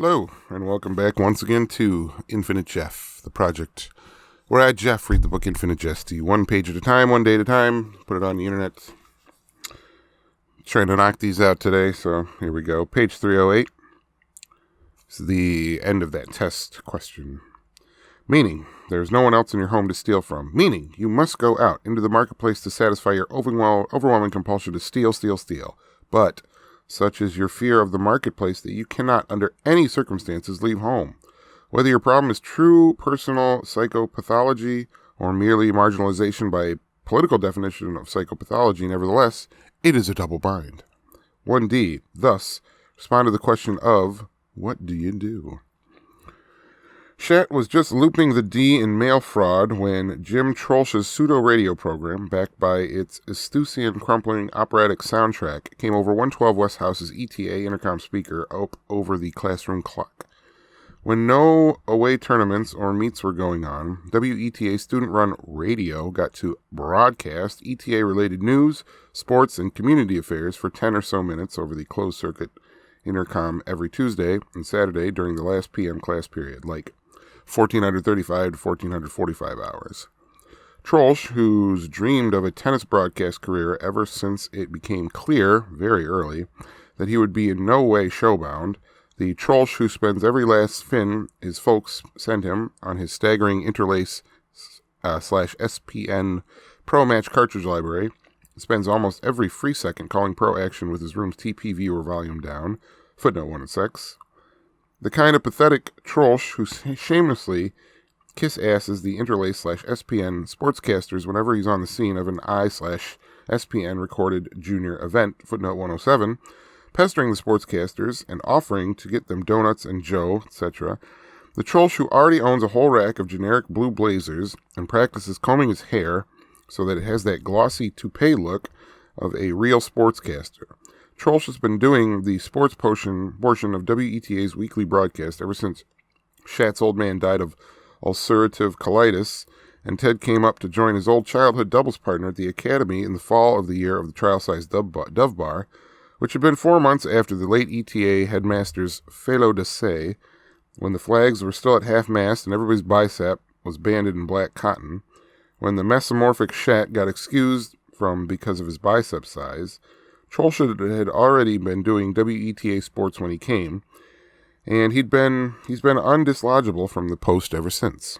Hello, and welcome back once again to Infinite Jeff, the project where I, Jeff, read the book Infinite Jest to you one page at a time, one day at a time, put it on the internet. Trying to knock these out today, so here we go. Page 308 is the end of that test question. Meaning, there is no one else in your home to steal from. Meaning, you must go out into the marketplace to satisfy your overwhelming compulsion to steal. But such is your fear of the marketplace that you cannot, under any circumstances, leave home. Whether your problem is true personal psychopathology or merely marginalization by a political definition of psychopathology, nevertheless, it is a double bind. 1D, thus, respond to the question of, what do you do? Shat was just looping the D in mail fraud when Jim Troelsch's pseudo-radio program, backed by its Estusian crumpling operatic soundtrack, came over 112 West House's ETA intercom speaker up over the classroom clock. When no away tournaments or meets were going on, WETA student-run radio got to broadcast ETA-related news, sports, and community affairs for 10 or so minutes over the closed-circuit intercom every Tuesday and Saturday during the last PM class period, like 1435 to 1445 hours. Troelsch, who's dreamed of a tennis broadcast career ever since it became clear, very early, that he would be in no way showbound, the Troelsch who spends every last fin his folks send him on his staggering Interlace /SPN Pro Match cartridge library, spends almost every free second calling Pro Action with his room's TP viewer volume down, footnote 106. The kind of pathetic Troelsch who shamelessly kiss-asses the Interlace /SPN sportscasters whenever he's on the scene of an I/SPN recorded junior event, footnote 107, pestering the sportscasters and offering to get them donuts and Joe, etc. The Troelsch who already owns a whole rack of generic blue blazers and practices combing his hair so that it has that glossy toupee look of a real sportscaster. Troelsch has been doing the sports portion of WETA's weekly broadcast ever since Shat's old man died of ulcerative colitis, and Ted came up to join his old childhood doubles partner at the academy in the fall of the year of the trial-sized Dove Bar, which had been 4 months after the late ETA headmaster's felo de se, when the flags were still at half-mast and everybody's bicep was banded in black cotton, when the mesomorphic Shat got excused from because of his bicep size. Troelsch had already been doing WETA sports when he came, and he's been undislodgeable from the post ever since.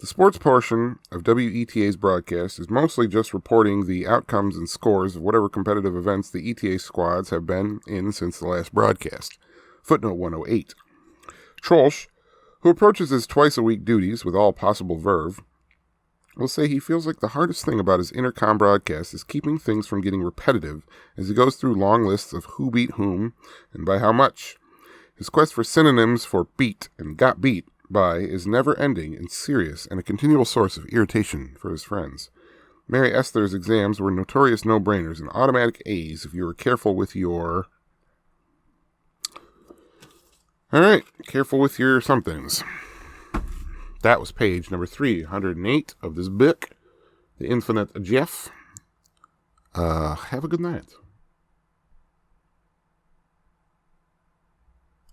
The sports portion of WETA's broadcast is mostly just reporting the outcomes and scores of whatever competitive events the ETA squads have been in since the last broadcast. Footnote 108. Troelsch, who approaches his twice-a-week duties with all possible verve, will say he feels like the hardest thing about his intercom broadcast is keeping things from getting repetitive as he goes through long lists of who beat whom and by how much. His quest for synonyms for beat and got beat by is never-ending and serious and a continual source of irritation for his friends. Mary Esther's exams were notorious no-brainers and automatic A's if you were careful with your... Alright, careful with your somethings. That was page number 308 of this book, The Infinite Jeff. Have a good night.